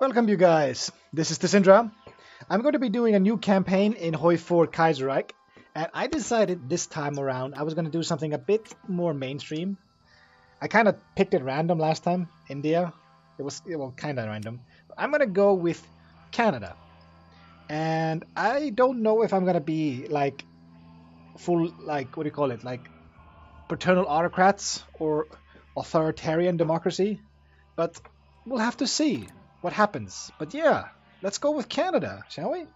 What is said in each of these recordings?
Welcome you guys, this is Syndra. I'm going to be doing a new campaign in HOI4 Kaiserreich, and I decided this time around I was going to do something a bit more mainstream. I kind of picked it random last time, India. It was kind of random. I'm going to go with Canada. And I don't know if I'm going to be like full, like, what do you call it, like paternal autocrats or authoritarian democracy, but we'll have to see what happens. But yeah, let's go with Canada, shall we?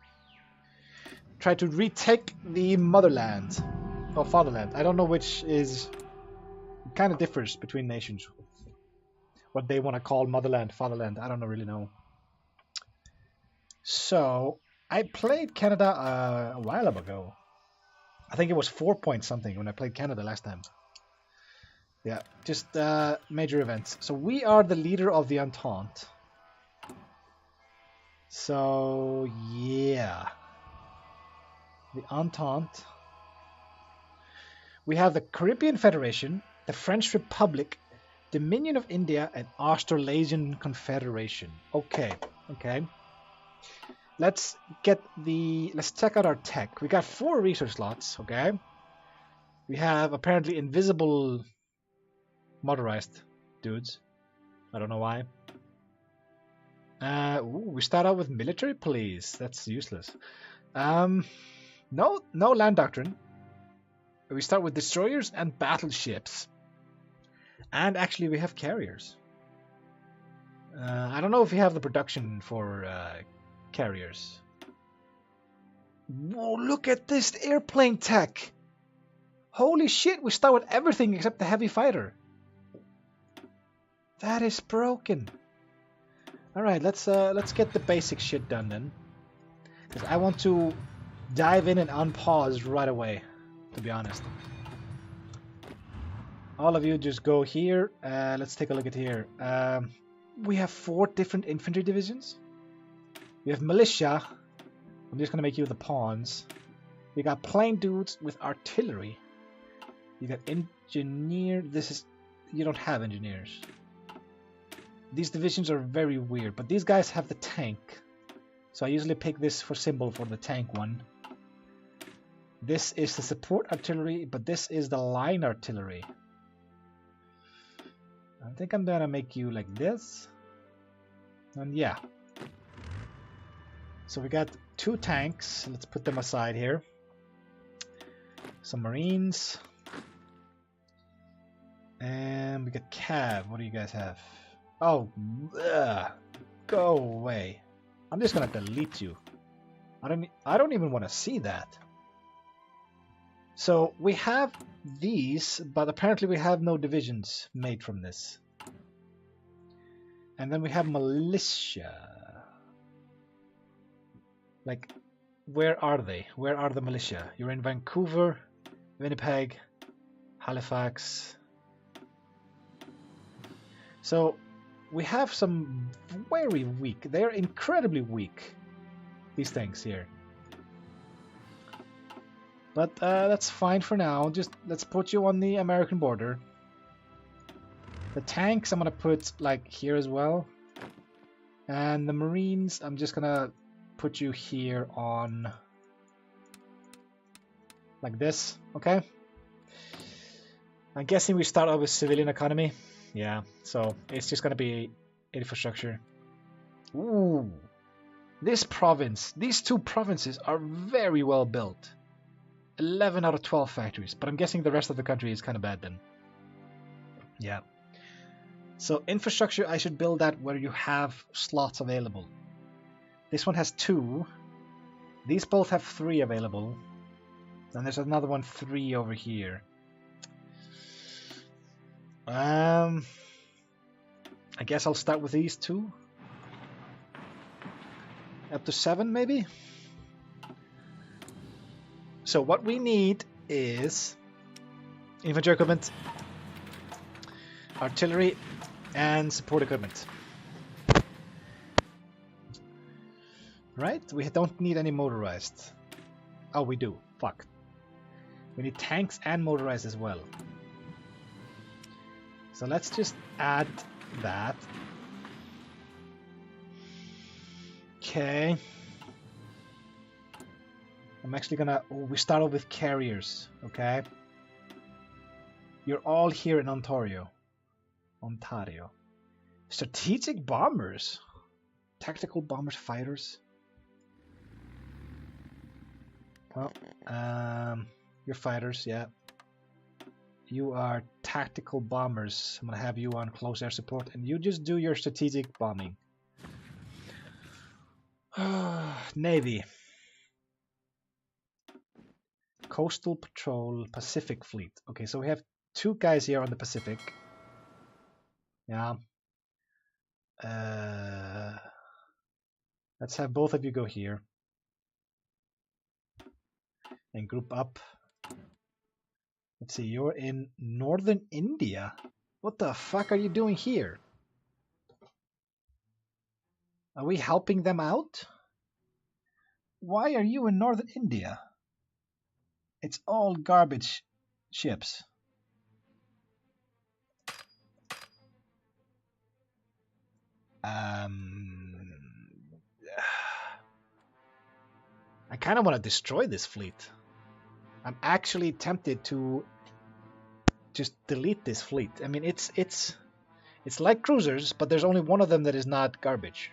Try to retake the motherland or fatherland. I don't know which is. It kind of differs between nations. What they want to call motherland, fatherland. I don't really know. So I played Canada a while ago. I think it was 4 point something when I played Canada last time. Yeah, just major events. So we are the leader of the Entente. So yeah, the Entente. We have the Caribbean Federation, the French Republic, Dominion of India, and Australasian Confederation. Okay. Let's check out our tech. We got 4 research slots. Okay. We have apparently invisible motorized dudes. I don't know why. We start out with military police. That's useless. No land doctrine. We start with destroyers and battleships. And actually we have carriers. I don't know if we have the production for carriers. Whoa, look at this airplane tech! Holy shit, we start with everything except the heavy fighter. That is broken. Alright, let's get the basic shit done then. Because I want to dive in and unpause right away, to be honest. All of you just go here. Let's take a look at here. We have 4 different infantry divisions. We have militia. I'm just going to make you the pawns. We got plane dudes with artillery. You got engineer. You don't have engineers. These divisions are very weird, but these guys have the tank. So I usually pick this for symbol for the tank one. This is the support artillery, but this is the line artillery. I think I'm gonna make you like this. And yeah. So we got 2 tanks. Let's put them aside here. Some marines. And we got cav. What do you guys have? Oh, go away. I'm just gonna delete you. I don't even want to see that. So we have these, but apparently we have no divisions made from this. And then we have militia. Like, where are they? Where are the militia? You're in Vancouver, Winnipeg, Halifax. So we have some very weak. They're incredibly weak, these things here. But that's fine for now. Just let's put you on the American border. The tanks I'm gonna put like here as well. And the Marines, I'm just gonna put you here on like this, okay? I'm guessing we start out with civilian economy. Yeah, so it's just gonna be infrastructure. Ooh, this province, these 2 provinces are very well built. 11 out of 12 factories, but I'm guessing the rest of the country is kind of bad then. Yeah. So infrastructure, I should build that where you have slots available. This one has 2. These both have 3 available. And there's another one 3 over here. I guess I'll start with these 2. Up to 7 maybe? So what we need is infantry equipment, artillery, and support equipment. Right? We don't need any motorized. Oh, we do. Fuck. We need tanks and motorized as well. So let's just add that. Okay. I'm actually gonna... Oh, we start off with carriers, okay? You're all here in Ontario. Ontario. Strategic bombers. Tactical bombers, fighters. Well, you're fighters, yeah. You are tactical bombers. I'm gonna have you on close air support, and you just do your strategic bombing. Navy. Coastal Patrol, Pacific Fleet. Okay, so we have 2 guys here on the Pacific. Yeah. Let's have both of you go here. And group up. Let's see, you're in northern India. What the fuck are you doing here? Are we helping them out? Why are you in northern India? It's all garbage ships. I kind of want to destroy this fleet. I'm actually tempted to just delete this fleet. I mean, it's like cruisers, but there's only one of them that is not garbage.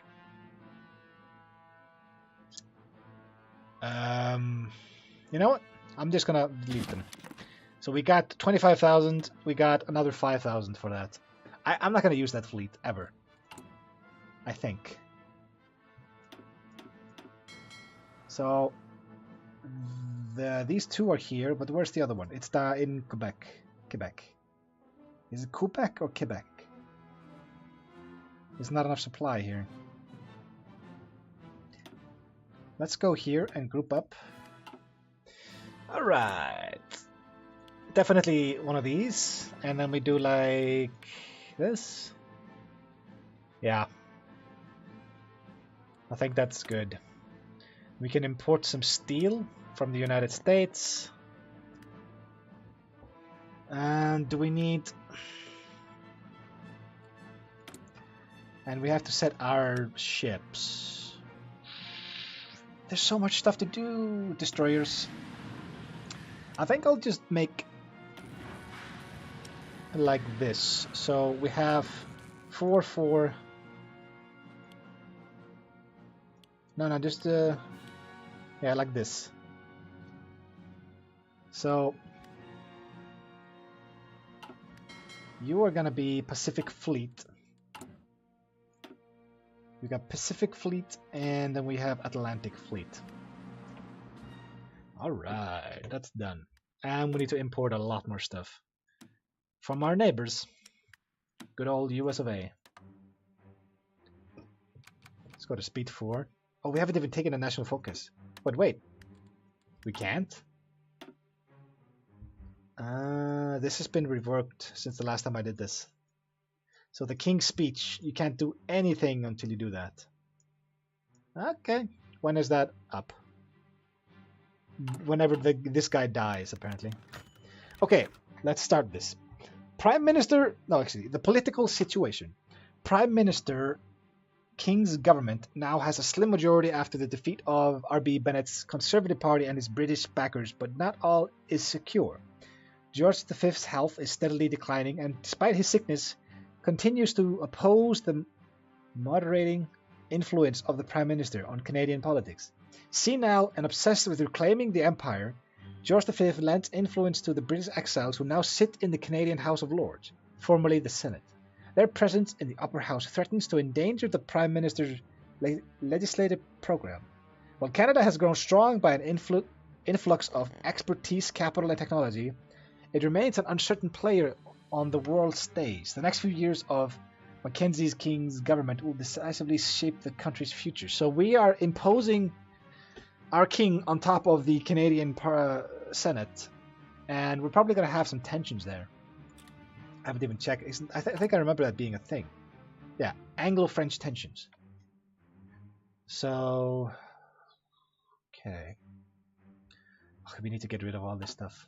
You know what? I'm just gonna delete them. So we got 25,000. We got another 5,000 for that. I'm not gonna use that fleet ever. I think. So these 2 are here, but where's the other one? It's in Quebec. Quebec. Is it Quebec or Quebec? There's not enough supply here. Let's go here and group up. All right. Definitely one of these, and then we do like this. Yeah. I think that's good. We can import some steel from the United States. And do we need... And we have to set our ships. There's so much stuff to do. Destroyers. I think I'll just make like this. So we have 4. No, just yeah, like this. So you are gonna be Pacific Fleet. We got Pacific Fleet, and then we have Atlantic Fleet. All right, that's done. And we need to import a lot more stuff from our neighbors. Good old US of A. Let's go to speed 4. Oh, we haven't even taken a national focus. But wait, we can't? This has been reworked since the last time I did this. So the King's Speech, you can't do anything until you do that. Okay, when is that up? Whenever this guy dies, apparently. Okay, let's start this. Prime Minister... No, actually, the political situation. Prime Minister King's government now has a slim majority after the defeat of R.B. Bennett's Conservative Party and his British backers, but not all is secure. George V's health is steadily declining, and despite his sickness, continues to oppose the moderating influence of the Prime Minister on Canadian politics. Senile and obsessed with reclaiming the empire, George V lends influence to the British exiles who now sit in the Canadian House of Lords, formerly the Senate. Their presence in the upper house threatens to endanger the Prime Minister's legislative program. While Canada has grown strong by an influx of expertise, capital, and technology, it remains an uncertain player on the world stage. The next few years of Mackenzie's King's government will decisively shape the country's future. So we are imposing our king on top of the Canadian Senate, and we're probably going to have some tensions there. I haven't even checked. I think I remember that being a thing. Yeah, Anglo-French tensions. So, okay. We need to get rid of all this stuff.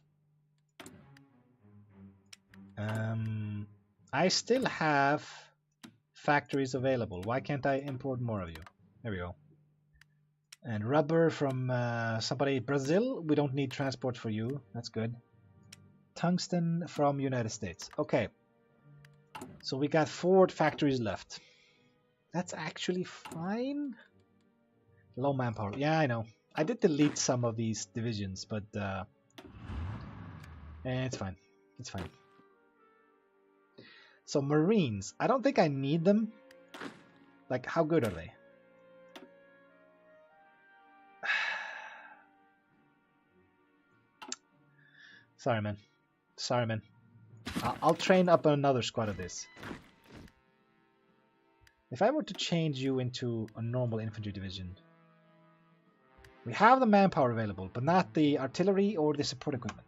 I still have factories available. Why can't I import more of you? There we go. And rubber from somebody Brazil. We don't need transport for you. That's good. Tungsten from United States. Okay. So we got 4 factories left. That's actually fine. Low manpower. Yeah, I know. I did delete some of these divisions, but it's fine. It's fine. So Marines. I don't think I need them. Like, how good are they? Sorry, man. Sorry, man. I'll train up another squad of this. If I were to change you into a normal infantry division, we have the manpower available, but not the artillery or the support equipment.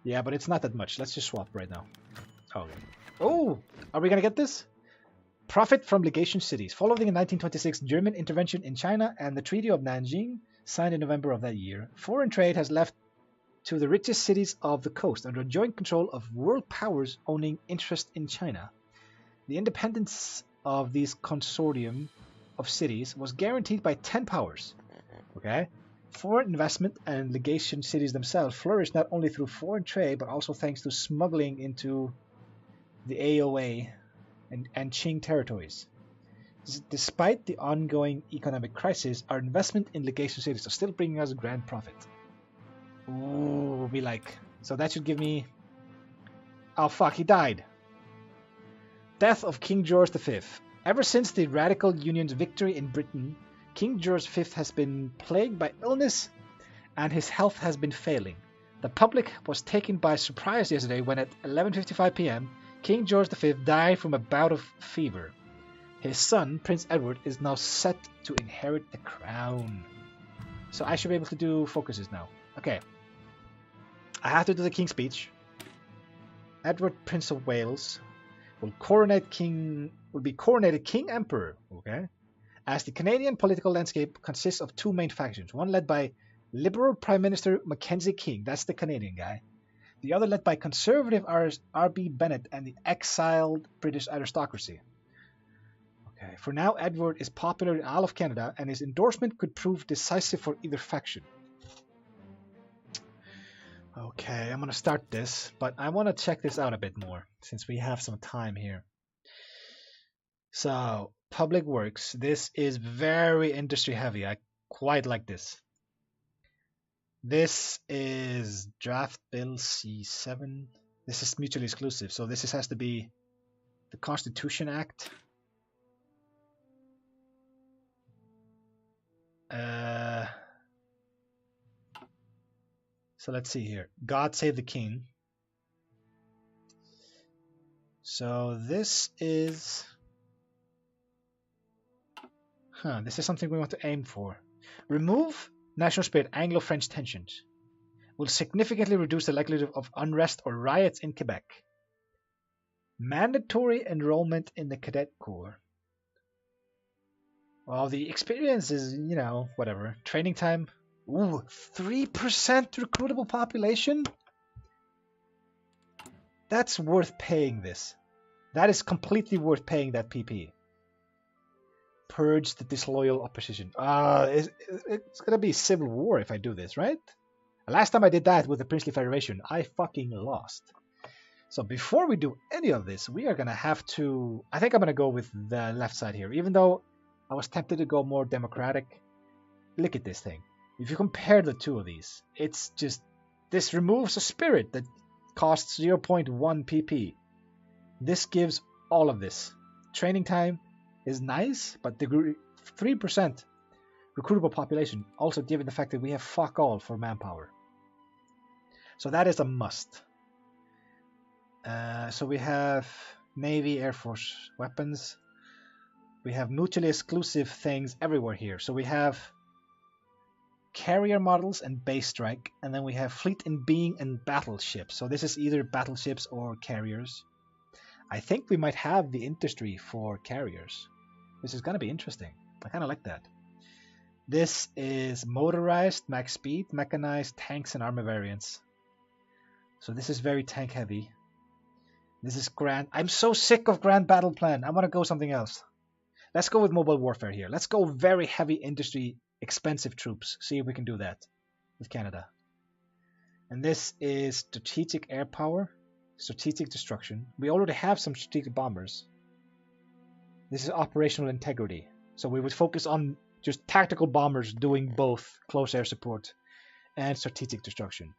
Yeah, but it's not that much. Let's just swap right now. Okay. Oh, are we gonna get this? Profit from legation cities. Following the 1926 German intervention in China and the Treaty of Nanjing, signed in November of that year, foreign trade has left to the richest cities of the coast under joint control of world powers owning interest in China. The independence of these consortium of cities was guaranteed by 10 powers. Okay? Foreign investment and legation cities themselves flourished not only through foreign trade, but also thanks to smuggling into the AOA and Qing territories. Despite the ongoing economic crisis, our investment in legation cities are still bringing us a grand profit. Ooh, we like. So that should give me... Oh fuck, he died. Death of King George V. Ever since the Radical Union's victory in Britain, King George V has been plagued by illness and his health has been failing. The public was taken by surprise yesterday when at 11:55 p.m. King George V died from a bout of fever. His son, Prince Edward, is now set to inherit the crown. So I should be able to do focuses now. Okay. I have to do the King's Speech. Edward, Prince of Wales, will be coronated King Emperor. Okay. As the Canadian political landscape consists of 2 main factions, one led by Liberal Prime Minister Mackenzie King, that's the Canadian guy. The other led by Conservative R.B. Bennett and the exiled British aristocracy. Okay, for now, Edward is popular in all of Canada, and his endorsement could prove decisive for either faction. Okay, I'm going to start this, but I want to check this out a bit more, since we have some time here. So, Public Works. This is very industry heavy. I quite like this. This is Draft Bill C7. This is mutually exclusive, so this has to be the Constitution Act. So let's see here. God Save the King. So this is... this is something we want to aim for. Remove national spirit Anglo-French tensions. Will significantly reduce the likelihood of unrest or riots in Quebec. Mandatory enrollment in the Cadet Corps. Well, the experience is, you know, whatever. Training time. Ooh, 3% recruitable population? That's worth paying this. That is completely worth paying that PP. Purge the disloyal opposition. It's gonna be civil war if I do this, right? Last time I did that with the Princely Federation, I fucking lost. So before we do any of this, we are gonna have to... I think I'm gonna go with the left side here, even though I was tempted to go more democratic. Look at this thing. If you compare the two of these, it's just... This removes a spirit that costs 0.1 PP. This gives all of this. Training time is nice, but the 3% recruitable population, also given the fact that we have fuck all for manpower. So that is a must. So we have Navy, Air Force, weapons. We have mutually exclusive things everywhere here. So we have carrier models and base strike, and then we have fleet in being and battleships. So this is either battleships or carriers. I think we might have the industry for carriers. This is going to be interesting. I kind of like that. This is motorized, max speed, mechanized, tanks, and armor variants. So this is very tank heavy. This is grand. I'm so sick of Grand Battle Plan. I want to go something else. Let's go with mobile warfare here. Let's go very heavy industry, expensive troops. See if we can do that with Canada. And this is strategic air power, strategic destruction. We already have some strategic bombers. This is operational integrity. So we would focus on just tactical bombers doing both close air support and strategic destruction.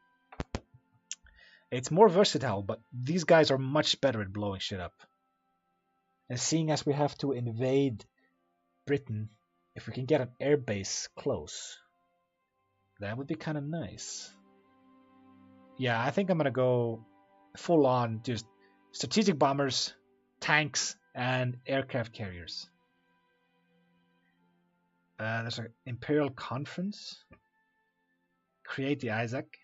It's more versatile, but these guys are much better at blowing shit up. And seeing as we have to invade Britain, if we can get an air base close, that would be kind of nice. Yeah, I think I'm going to go full on just strategic bombers, tanks, and aircraft carriers. There's an Imperial Conference. Create the Isaac.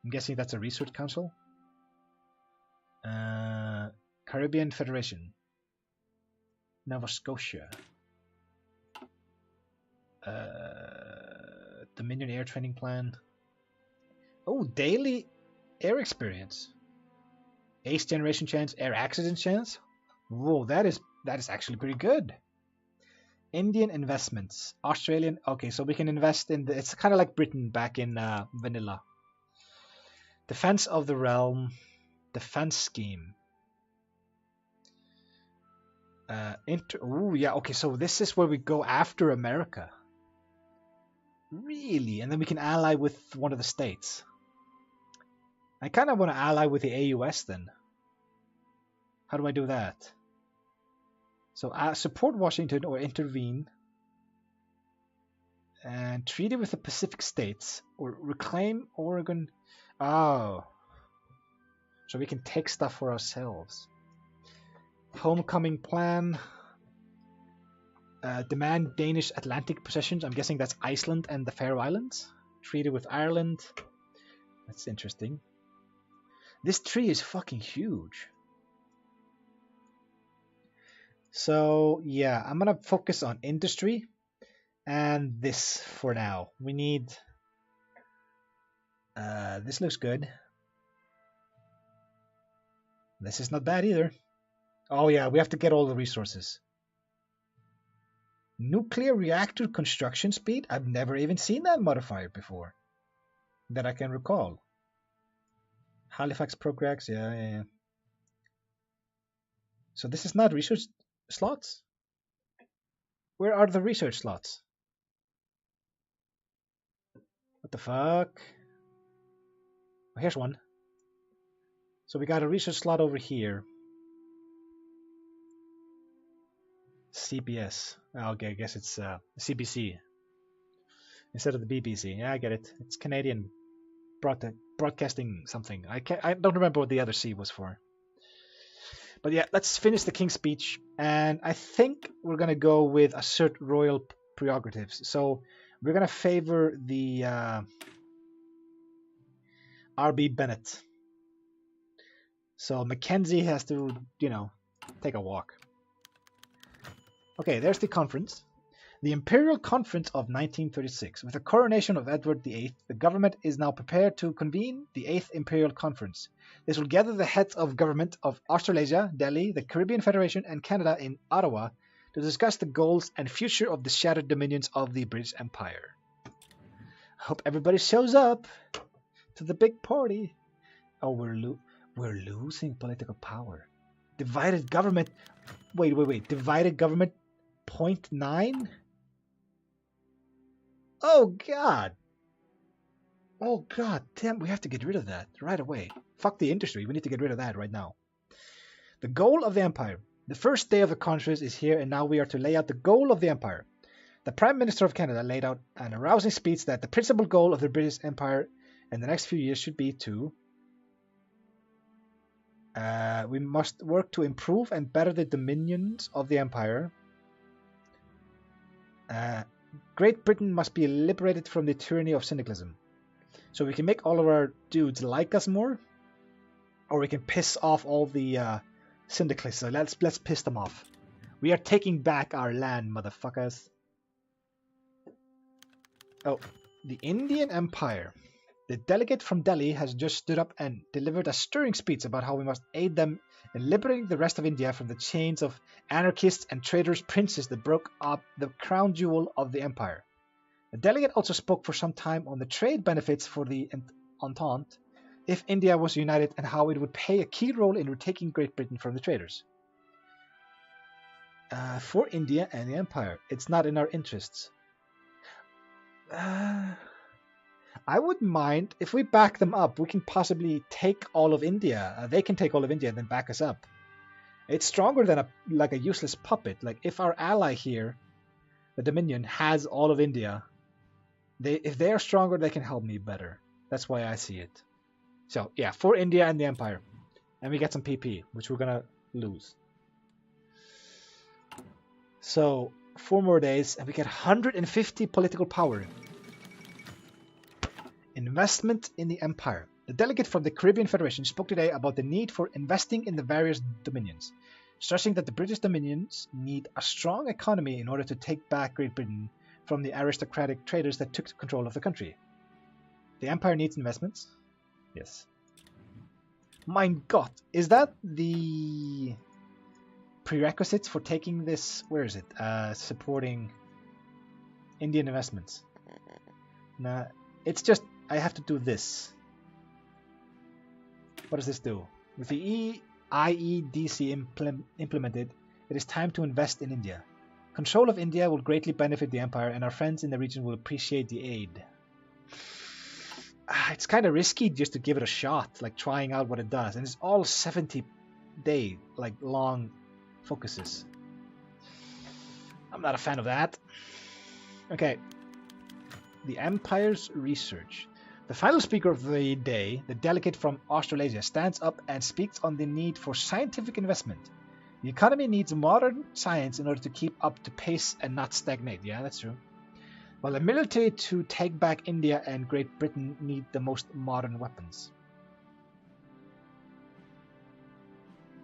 I'm guessing that's a research council. Caribbean Federation. Nova Scotia. Dominion Air Training Plan. Oh, daily air experience. Ace generation chance, air accident chance. Whoa, that is actually pretty good. Indian investments. Australian. Okay, so we can invest in the. It's kind of like Britain back in vanilla. Defense of the realm. Defense scheme. Oh yeah. Okay, so this is where we go after America. Really, and then we can ally with one of the states. I kind of want to ally with the AUS then. How do I do that? So support Washington or intervene. And treaty with the Pacific states or reclaim Oregon. Oh. So we can take stuff for ourselves. Homecoming plan. Demand Danish Atlantic possessions. I'm guessing that's Iceland and the Faroe Islands. Treaty with Ireland. That's interesting. This tree is fucking huge. So yeah, I'm gonna focus on industry and this for now. We need this looks good. This is not bad either. Oh yeah, we have to get all the resources. Nuclear reactor construction speed? I've never even seen that modifier before that I can recall. Halifax progress, yeah. So this is not research slots? Where are the research slots? What the fuck? Oh, here's one. So we got a research slot over here. CBS. Okay, I guess it's CBC instead of the BBC. Yeah, I get it. It's Canadian broadcasting something. I don't remember what the other C was for. But yeah, let's finish the King's Speech, and I think we're gonna go with assert royal prerogatives. So we're gonna favor the R.B. Bennett. So Mackenzie has to, take a walk. Okay, there's the conference. The Imperial Conference of 1936. With the coronation of Edward VIII, the government is now prepared to convene the 8th Imperial Conference. This will gather the heads of government of Australasia, Delhi, the Caribbean Federation, and Canada in Ottawa to discuss the goals and future of the shattered dominions of the British Empire. I hope everybody shows up to the big party. Oh, we're losing political power. Divided government. Wait. Divided government 0.9? Oh god. Oh god, damn, we have to get rid of that right away. Fuck the industry, we need to get rid of that right now. The goal of the empire. The first day of the conference is here, and now we are to lay out the goal of the empire. The Prime Minister of Canada laid out an arousing speech that the principal goal of the British Empire in the next few years should be to we must work to improve and better the dominions of the empire. Great Britain must be liberated from the tyranny of syndicalism. So we can make all of our dudes like us more, or we can piss off all the syndicalists. So let's piss them off. We are taking back our land, motherfuckers. Oh, the Indian Empire. The delegate from Delhi has just stood up and delivered a stirring speech about how we must aid them in liberating the rest of India from the chains of anarchists and traitorous princes that broke up the crown jewel of the empire. The delegate also spoke for some time on the trade benefits for the Entente if India was united and how it would play a key role in retaking Great Britain from the traitors. For India and the empire, it's not in our interests. I wouldn't mind if we back them up. We can possibly take all of India. They can take all of India and then back us up. It's stronger than a useless puppet. Like if our ally here, the Dominion, has all of India, if they are stronger, they can help me better. That's why I see it. So yeah, for India and the empire, and we get some PP, which we're gonna lose. So 4 more days, and we get 150 political power. Investment in the empire. The delegate from the Caribbean Federation spoke today about the need for investing in the various dominions, stressing that the British dominions need a strong economy in order to take back Great Britain from the aristocratic traders that took control of the country. The empire needs investments. Yes. Mein Gott, is that the prerequisites for taking this? Where is it? Supporting Indian investments. Nah, it's just I have to do this. What does this do? With the IEDC implemented, it is time to invest in India. Control of India will greatly benefit the empire, and our friends in the region will appreciate the aid. It's kind of risky just to give it a shot, like trying out what it does, and it's all 70-day, long focuses. I'm not a fan of that. Okay. The Empire's research. The final speaker of the day, the delegate from Australasia, stands up and speaks on the need for scientific investment. The economy needs modern science in order to keep up to pace and not stagnate. Yeah, that's true. While the military to take back India and Great Britain need the most modern weapons.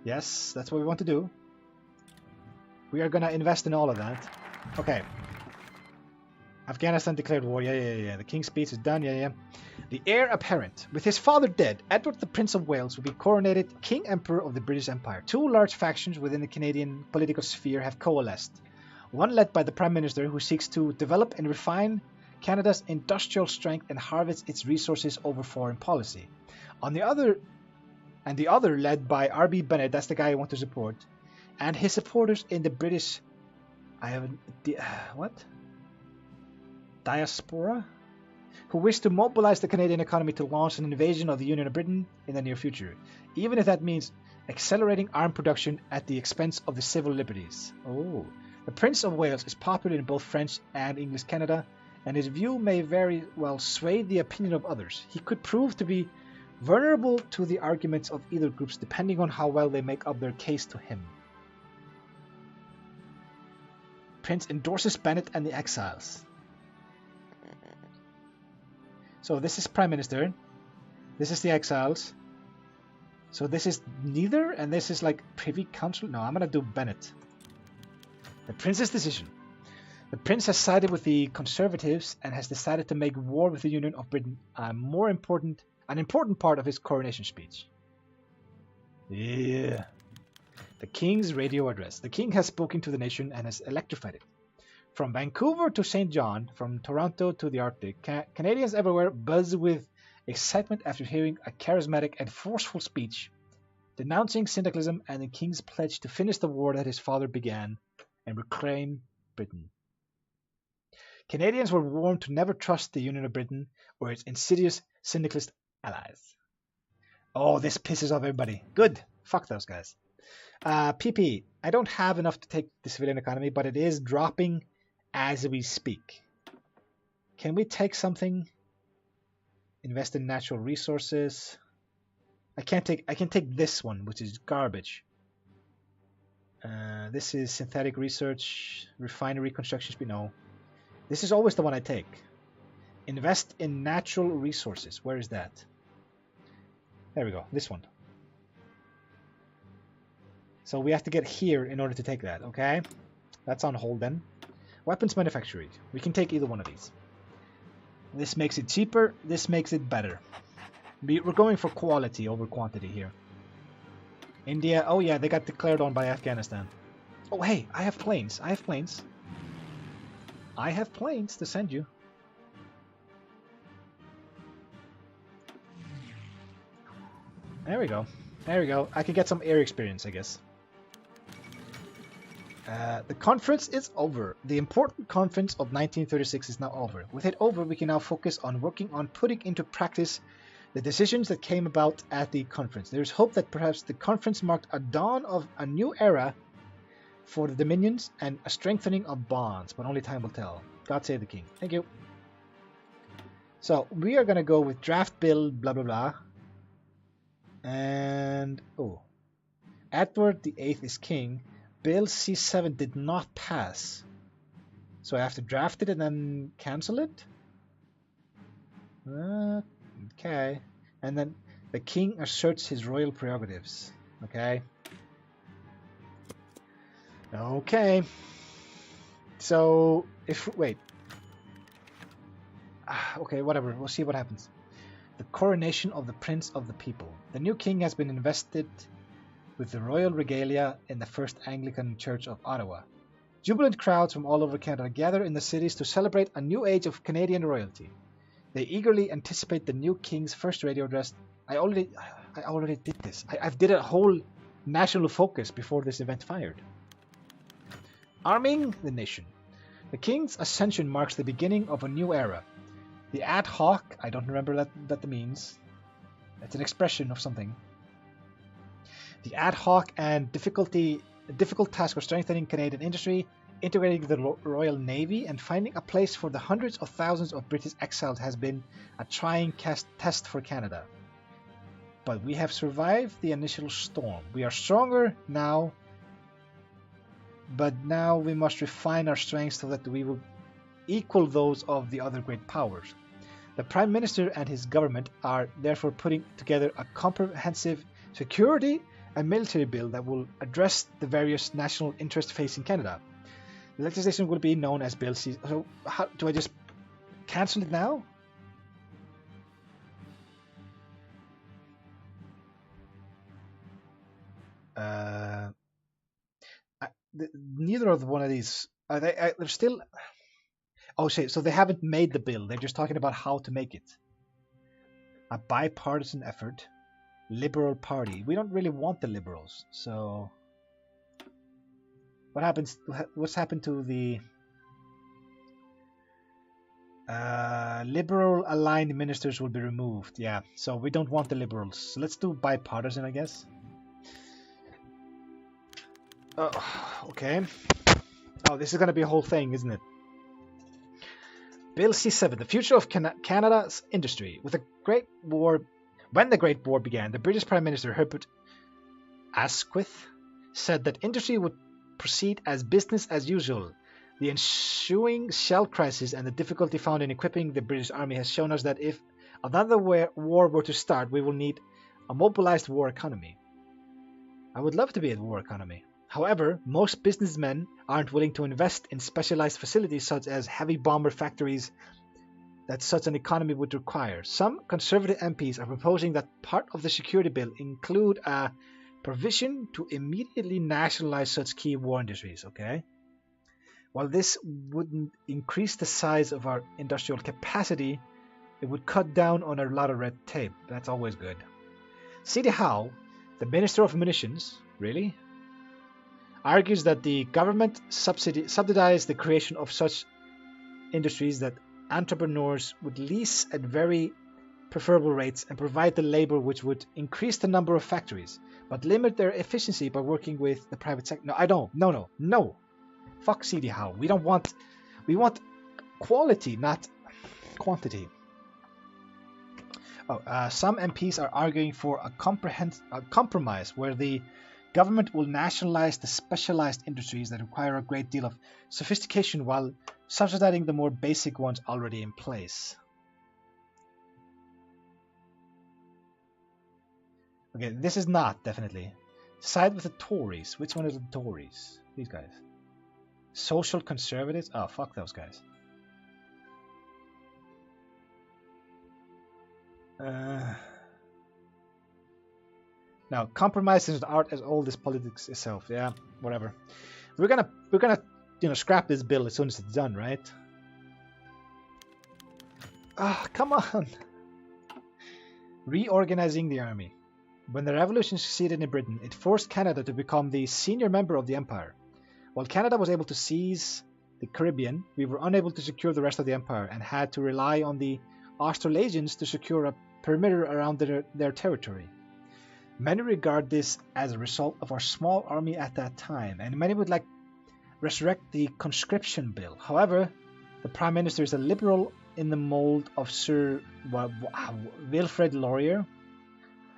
Yes, that's what we want to do. We are going to invest in all of that. Okay. Afghanistan declared war. Yeah. The King's speech is done. Yeah. The heir apparent. With his father dead, Edward the Prince of Wales will be coronated King Emperor of the British Empire. 2 large factions within the Canadian political sphere have coalesced. One led by the Prime Minister, who seeks to develop and refine Canada's industrial strength and harvest its resources over foreign policy. The other led by R.B. Bennett, that's the guy I want to support, and his supporters in the British... diaspora? Who wish to mobilize the Canadian economy to launch an invasion of the Union of Britain in the near future, even if that means accelerating arms production at the expense of the civil liberties. Oh. The Prince of Wales is popular in both French and English Canada, and his view may very well sway the opinion of others. He could prove to be vulnerable to the arguments of either groups depending on how well they make up their case to him. Prince endorses Bennett and the exiles. So this is Prime Minister, this is the exiles, so this is neither, and this is like Privy Council. No, I'm going to do Bennett. The Prince's decision. The Prince has sided with the Conservatives and has decided to make war with the Union of Britain an important part of his coronation speech. Yeah. The King's radio address. The King has spoken to the nation and has electrified it. From Vancouver to St. John, from Toronto to the Arctic, Canadians everywhere buzz with excitement after hearing a charismatic and forceful speech denouncing syndicalism and the King's pledge to finish the war that his father began and reclaim Britain. Canadians were warned to never trust the Union of Britain or its insidious syndicalist allies. Oh, this pisses off everybody. Good. Fuck those guys. PP. I don't have enough to take the civilian economy, but it is dropping as we speak. Can we take something? Invest in natural resources. I can take this one, which is garbage. This is synthetic research, refinery construction speed. No. This is always the one I take. Invest in natural resources. Where is that? There we go. This one. So we have to get here in order to take that, okay? That's on hold then. Weapons manufacturing. We can take either one of these. This makes it cheaper. This makes it better. We're going for quality over quantity here. India. Oh yeah, they got declared on by Afghanistan. Oh hey, I have planes. I have planes. I have planes to send you. There we go. There we go. I can get some air experience, I guess. The conference is over. The important conference of 1936 is now over. With it over, we can now focus on working on putting into practice the decisions that came about at the conference. There is hope that perhaps the conference marked a dawn of a new era for the dominions and a strengthening of bonds, but only time will tell. God save the king. Thank you. So we are going to go with draft bill, blah, blah, blah. And, oh, Edward the Eighth is king. Bill C7 did not pass. So I have to draft it and then cancel it? Okay. And then the king asserts his royal prerogatives. Okay. Okay. So, wait. Okay, whatever. We'll see what happens. The coronation of the Prince of the People. The new king has been invested with the royal regalia in the First Anglican Church of Ottawa. Jubilant crowds from all over Canada gather in the cities to celebrate a new age of Canadian royalty. They eagerly anticipate the new king's first radio address. I already did this. I've did a whole national focus before this event fired. Arming the nation. The king's ascension marks the beginning of a new era. The ad hoc, I don't remember what that means. It's an expression of something. The ad hoc and difficult task of strengthening Canadian industry, integrating the Royal Navy, and finding a place for the hundreds of thousands of British exiles has been a trying test for Canada. But we have survived the initial storm. We are stronger now, but now we must refine our strengths so that we will equal those of the other great powers. The Prime Minister and his government are therefore putting together a comprehensive security and military bill that will address the various national interests facing Canada. The legislation will be known as Bill C. So, how do I just cancel it now? Neither of one of these. They're still. Oh, so they haven't made the bill. They're just talking about how to make it. A bipartisan effort. Liberal Party. We don't really want the Liberals, so what's happened to the Liberal aligned ministers will be removed? Yeah, so we don't want the Liberals. So let's do bipartisan, I guess. Okay. Oh, this is going to be a whole thing, isn't it? Bill C7, the future of Canada's industry. When the Great War began, the British Prime Minister Herbert Asquith said that industry would proceed as business as usual. The ensuing shell crisis and the difficulty found in equipping the British Army has shown us that if another war were to start, we will need a mobilized war economy. I would love to be a war economy. However, most businessmen aren't willing to invest in specialized facilities such as heavy bomber factories that such an economy would require. Some Conservative MPs are proposing that part of the security bill include a provision to immediately nationalize such key war industries. Okay. While this wouldn't increase the size of our industrial capacity, it would cut down on a lot of red tape. That's always good. C.D. Howe, the Minister of Munitions, really, argues that the government subsidized the creation of such industries that entrepreneurs would lease at very preferable rates and provide the labor which would increase the number of factories, but limit their efficiency by working with the private sector. No, I don't. No. Fuck C.D. Howe. We want quality, not quantity. Some MPs are arguing for a compromise where the government will nationalize the specialized industries that require a great deal of sophistication while subsidizing the more basic ones already in place. Okay, this is not, definitely. Side with the Tories. Which one are the Tories? These guys. Social conservatives? Oh, fuck those guys. Uh, now, compromise is an art as old as politics itself. Yeah, whatever. We're gonna scrap this bill as soon as it's done, right? Ah, come on. Reorganizing the army. When the revolution succeeded in Britain, it forced Canada to become the senior member of the empire. While Canada was able to seize the Caribbean, we were unable to secure the rest of the empire and had to rely on the Australasians to secure a perimeter around their territory. Many regard this as a result of our small army at that time, and many would like resurrect the conscription bill. However, the Prime Minister is a liberal in the mold of Sir Wilfrid Laurier,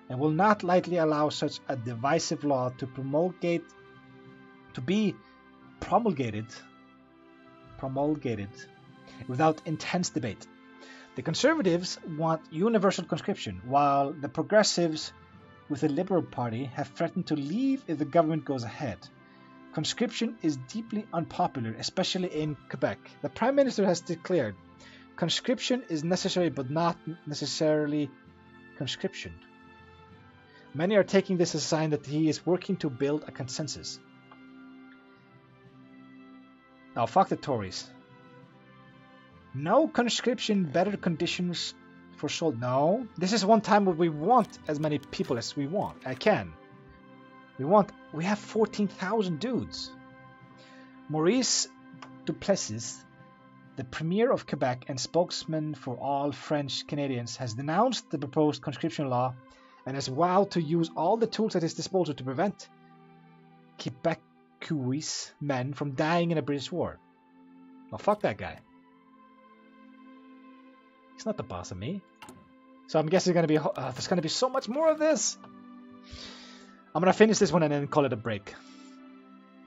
and will not lightly allow such a divisive law to be promulgated without intense debate. The Conservatives want universal conscription, while the Progressives with the Liberal Party have threatened to leave if the government goes ahead. Conscription is deeply unpopular, especially in Quebec. The Prime Minister has declared conscription is necessary but not necessarily conscription. Many are taking this as a sign that he is working to build a consensus. Now, fuck the Tories. No conscription, better conditions for soldiers. No, this is one time where we want as many people as we want. We have 14,000 dudes. Maurice Duplessis, the Premier of Quebec and spokesman for all French Canadians, has denounced the proposed conscription law and has vowed to use all the tools at his disposal to prevent Quebecois men from dying in a British war. Well, fuck that guy. He's not the boss of me. So I'm guessing there's going to be so much more of this. I'm going to finish this one and then call it a break.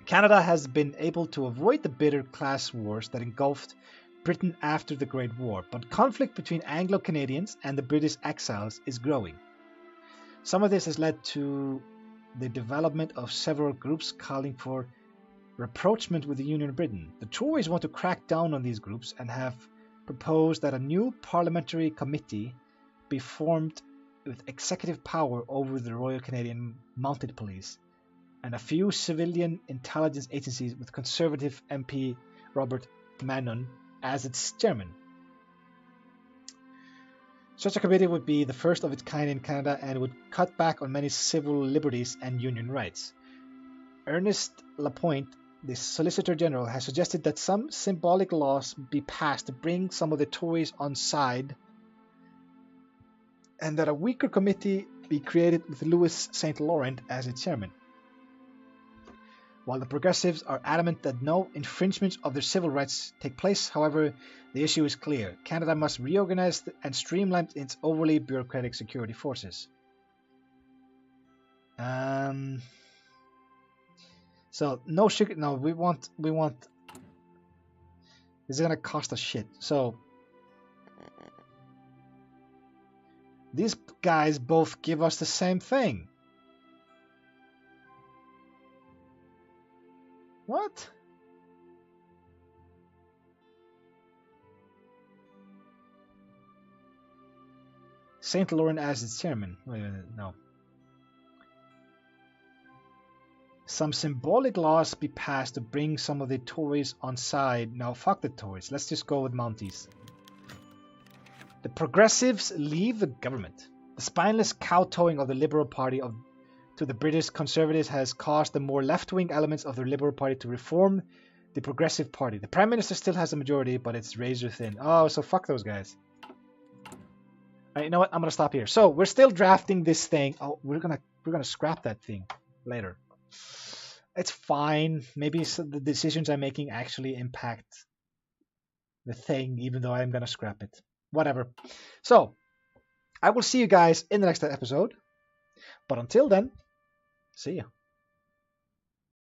Canada has been able to avoid the bitter class wars that engulfed Britain after the Great War, but conflict between Anglo-Canadians and the British exiles is growing. Some of this has led to the development of several groups calling for rapprochement with the Union of Britain. The Tories want to crack down on these groups and have proposed that a new parliamentary committee be formed with executive power over the Royal Canadian Mounted Police and a few civilian intelligence agencies with Conservative MP Robert Mannon as its chairman. Such a committee would be the first of its kind in Canada and would cut back on many civil liberties and union rights. Ernest Lapointe, the Solicitor General, has suggested that some symbolic laws be passed to bring some of the Tories on side and that a weaker committee be created with Louis St. Laurent as its chairman. While the Progressives are adamant that no infringements of their civil rights take place, however, the issue is clear. Canada must reorganize and streamline its overly bureaucratic security forces. So no sugar. No, we want. This is gonna cost us shit. So these guys both give us the same thing. What? St. Laurent as its chairman. Wait a minute, no. Some symbolic laws be passed to bring some of the Tories on side. Now, fuck the Tories. Let's just go with Mounties. The Progressives leave the government. The spineless kowtowing of the Liberal Party to the British Conservatives has caused the more left-wing elements of the Liberal Party to reform the Progressive Party. The Prime Minister still has a majority, but it's razor thin. Oh, so fuck those guys. Right, you know what? I'm gonna stop here. So we're still drafting this thing. Oh, we're gonna scrap that thing later. It's fine. Maybe the decisions I'm making actually impact the thing, even though I'm gonna scrap it. Whatever. So I will see you guys in the next episode. But until then, see ya.